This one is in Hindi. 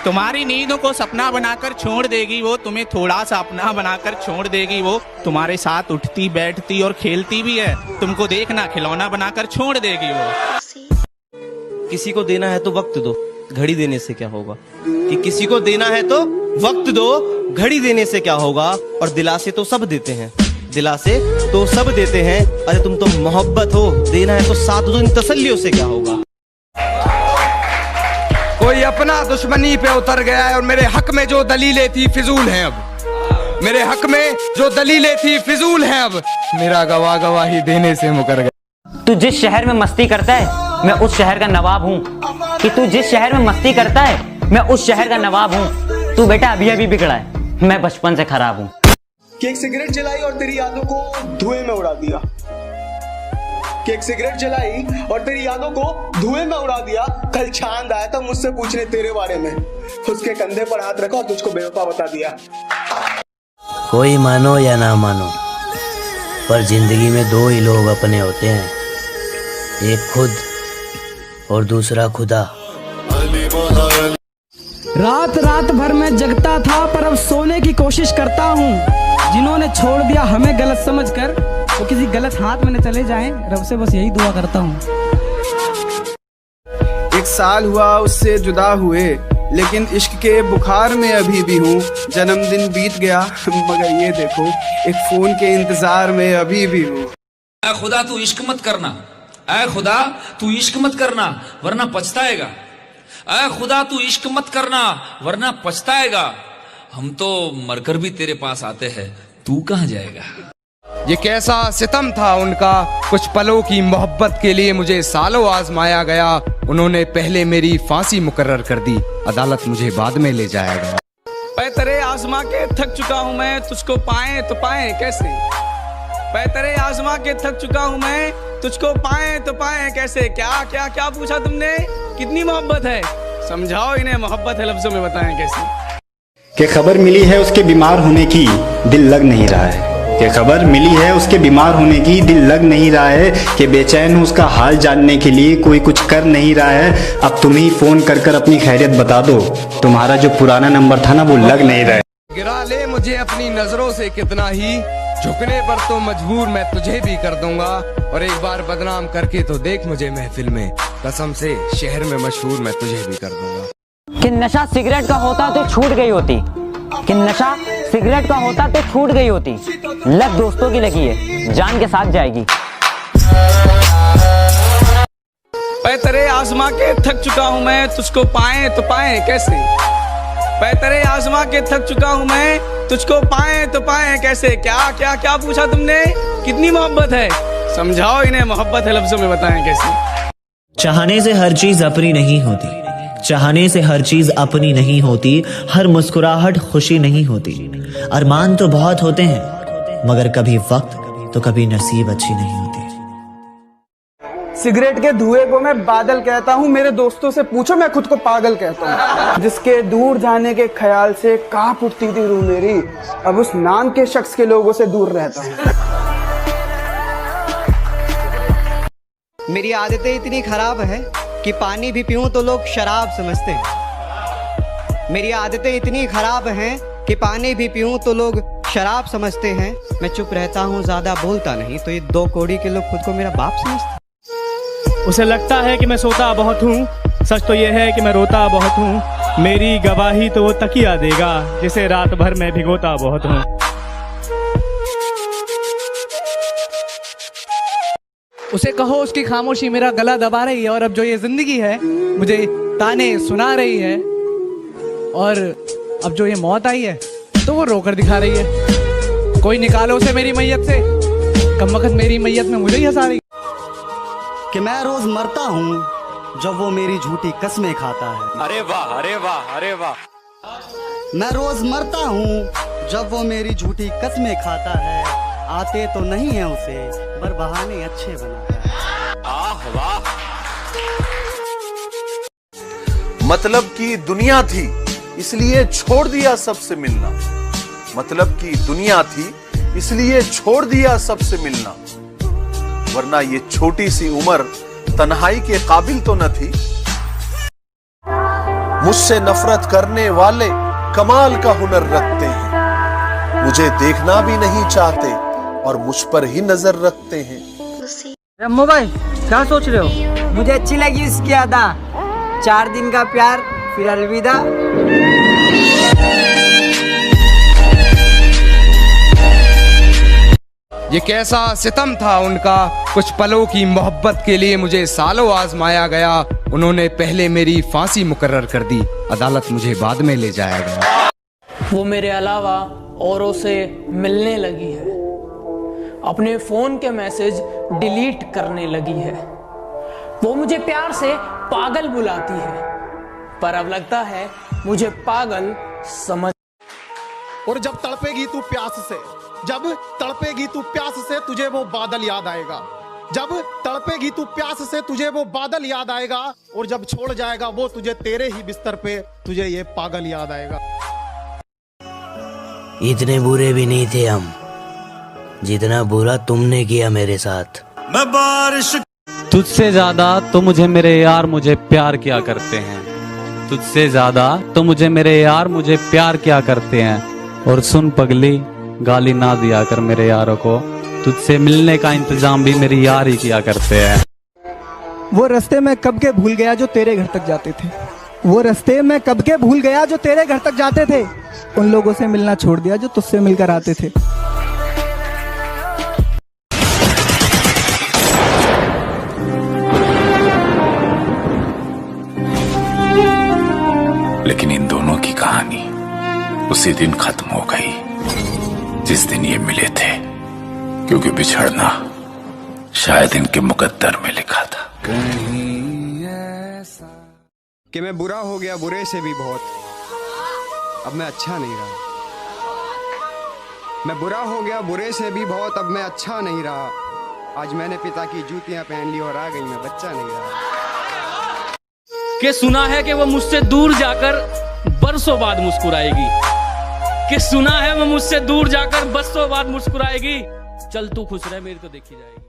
तुम्हारी नींदों को सपना बनाकर छोड़ देगी वो, तुम्हें थोड़ा सा अपना बनाकर छोड़ देगी वो। तुम्हारे साथ उठती बैठती और खेलती भी है, तुमको देखना खिलौना बनाकर छोड़ देगी वो। किसी को देना है तो वक्त दो, घड़ी देने से क्या होगा। कि किसी को देना है तो वक्त दो, घड़ी देने से क्या होगा। और दिलासे तो सब देते हैं, दिलासे तो सब देते हैं। अरे तुम तो मोहब्बत हो, देना है तो साथ दो, इन तसल्लियों से क्या होगा। कोई अपना दुश्मनी पे उतर गया है और मेरे हक में जो दलीलें थी फिजूल हैं अब। मेरे हक में जो दलीलें थी फिजूल हैं अब। मेरा गवाही देने से मुकर गया। तू जिस शहर में मस्ती करता है मैं उस शहर का नवाब हूँ। कि तू जिस शहर में मस्ती करता है मैं उस शहर का नवाब हूँ। तू बेटा अभी अभी बिगड़ा है, मैं बचपन से खराब हूँ। कि एक सिगरेट जलाई और तेरी यादों को धुएं में उड़ा दिया। कि एक सिगरेट जलाई और तेरी यादों को धुएं में उड़ा दिया। कल चांद आया था मुझसे पूछने तेरे बारे में, उसके कंधे पर हाथ रखा और तुझको बेवफा बता दिया। कोई मानो या ना मानो, पर जिंदगी में दो ही लोग अपने होते हैं, एक खुद और दूसरा खुदा। रात रात भर मैं जगता था पर अब सोने की कोशिश करता हूँ। जिन्होंने छोड़ दिया हमें गलत समझकर, वो किसी गलत हाथ में न चले जाएं, रब से बस यही दुआ करता हूँ। 1 साल हुआ उससे जुदा हुए, लेकिन इश्क के बुखार में अभी भी हूँ। जन्मदिन बीत गया मगर ये देखो, एक फोन के इंतजार में अभी भी हूँ। ऐ खुदा तू इश्क मत करना, ऐ खुदा तू इश्क मत करना वरना पछताएगा। ऐ खुदा तू इश्क मत करना वरना पछताएगा। हम तो मरकर भी तेरे पास आते हैं, तू कहाँ जाएगा। ये कैसा सितम था उनका, कुछ पलों की मोहब्बत के लिए मुझे सालों आजमाया गया। उन्होंने पहले मेरी फांसी मुकर्रर कर दी, अदालत मुझे बाद में ले जाएगा। पैतरे आजमा के थक चुका हूँ मैं, तुझको पाए तो पाए कैसे। पैतरे आजमा के थक चुका हूँ मैं, तुझको पाए तो पाए कैसे। क्या क्या क्या पूछा तुमने, कितनी मोहब्बत है, समझाओ इन्हें मोहब्बत है लफ्जों में बताएं कैसे। कि खबर मिली है उसके बीमार होने की, दिल लग नहीं रहा है। कि खबर मिली है उसके बीमार होने की, दिल लग नहीं रहा है। कि बेचैन हूँ उसका हाल जानने के लिए, कोई कुछ कर नहीं रहा है। अब तुम ही फोन कर कर अपनी खैरियत बता दो, तुम्हारा जो पुराना नंबर था ना वो लग नहीं रहा है। गिरा ले मुझे अपनी नजरों से कितना ही, झुकने पर तो मजबूर मैं तुझे भी कर दूंगा। और एक बार बदनाम करके तो देख मुझे महफिल में, कसम से शहर में मशहूर मैं तुझे भी कर दूंगा। कि नशा सिगरेट का होता तो छूट गई होती, कि नशा सिगरेट का होता तो छूट गई होती। लत दोस्तों की लगी है, जान के साथ जाएगी। पैतरे आजमा के थक चुका हूँ मैं, तुझको पाए तो पाए कैसे। पैतरे आजमा के थक चुका हूँ मैं, तुझको पाए तो पाए कैसे। क्या क्या क्या पूछा तुमने, कितनी मोहब्बत है, समझाओ इन्हें मोहब्बत है लफ्जों में बताएं कैसे। चाहने से हर चीज अपनी नहीं होती, चाहने से हर चीज अपनी नहीं होती। हर मुस्कुराहट खुशी नहीं होती। अरमान तो बहुत होते हैं मगर कभी वक्त तो कभी नसीब अच्छी नहीं होती। सिगरेट के धुएं को मैं बादल कहता हूँ, मेरे दोस्तों से पूछो मैं खुद को पागल कहता हूँ। जिसके दूर जाने के ख्याल से कांप उठती थी रूह मेरी, अब उस नाम के शख्स के लोगों से दूर रहता हूँ। मेरी आदतें इतनी खराब है कि पानी भी पीऊं तो लोग शराब समझते हैं। मेरी आदतें इतनी खराब हैं कि पानी भी पीऊं तो लोग शराब समझते हैं। मैं चुप रहता हूँ, ज्यादा बोलता नहीं, तो ये 2 कौड़ी के लोग खुद को मेरा बाप समझते हैं। उसे लगता है कि मैं सोता बहुत हूँ, सच तो ये है कि मैं रोता बहुत हूँ। मेरी गवाही तो वो तकिया देगा जिसे रात भर मैं भिगोता बहुत हूँ। उसे कहो उसकी खामोशी मेरा गला दबा रही है, और अब जो ये जिंदगी है मुझे ताने सुना रही है, और अब जो ये मौत आई है तो वो रोकर दिखा रही है। कोई निकालो उसे मेरी मैयत से, कमबख्त मेरी मैयत में मुझे ही हंसा रही। कि मैं रोज मरता हूँ जब वो मेरी झूठी कसमें खाता है। अरे वाह अरे वाह अरे वाह। मैं रोज मरता हूँ जब वो मेरी झूठी कसमें खाता है। आते तो नहीं है उसे पर बहाने अच्छे बनाता है। आह वाह। मतलब की दुनिया थी इसलिए छोड़ दिया सबसे मिलना। मतलब की दुनिया थी इसलिए छोड़ दिया सबसे मिलना। वरना ये छोटी सी उम्र तन्हाई के काबिल तो न थी। मुझसे नफरत करने वाले कमाल का हुनर रखते हैं, मुझे देखना भी नहीं चाहते और मुझ पर ही नजर रखते हैं। रम्मो भाई क्या सोच रहे हो? मुझे अच्छी लगी इसकी अदा, 4 दिन का प्यार फिर अलविदा। ये कैसा सितम था उनका, कुछ पलों की मोहब्बत के लिए मुझे सालों आजमाया गया। उन्होंने पहले मेरी फांसी मुकर्रर कर दी, अदालत मुझे बाद में ले जाया गया। वो मेरे अलावा औरों से मिलने लगी है, अपने फोन के मैसेज डिलीट करने लगी है। वो मुझे प्यार से पागल बुलाती है, पर अब लगता है मुझे पागल समझ। और जब तड़पेगी तू प्यास से, जब तड़पेगी तू प्यास से तुझे वो बादल याद आएगा, जब तड़पेगी तू प्यास से तुझे वो बादल याद आएगा, और जब छोड़ जाएगा वो तुझे तेरे ही बिस्तर पे तुझे ये पागल याद आएगा। इतने बुरे भी नहीं थे हम जितना बुरा तुमने किया मेरे साथ। मैं बारिश तुझसे ज्यादा तो मुझे मेरे यार मुझे प्यार किया करते हैं, तुझसे ज्यादा तो मुझे मेरे यार मुझे प्यार किया करते हैं। और सुन पगली, गाली ना दिया कर मेरे यारों को, तुझसे मिलने का इंतजाम भी मेरी यार ही किया करते हैं। वो रास्ते में कब के भूल गया जो तेरे घर तक जाते थे, वो रास्ते में कब के भूल गया जो तेरे घर तक जाते थे। उन लोगों से मिलना छोड़ दिया जो तुझसे मिलकर आते थे। लेकिन इन दोनों की कहानी उसी दिन खत्म हो गई जिस दिन ये मिले थे, क्योंकि बिछड़ना शायद इनके मुकद्दर में लिखा था। कि मैं बुरा हो गया बुरे से भी बहुत, अब मैं अच्छा नहीं रहा। मैं बुरा हो गया बुरे से भी बहुत, अब मैं अच्छा नहीं रहा। आज मैंने पिता की जूतियां पहन ली और आ गई मैं बच्चा नहीं रहा। कि सुना है कि वो मुझसे दूर जाकर बरसों बाद मुस्कुराएगी, कि सुना है वो मुझसे दूर जाकर बरसों बाद मुस्कुराएगी। चल तू खुश रह, मेरी तो देखी जाएगी।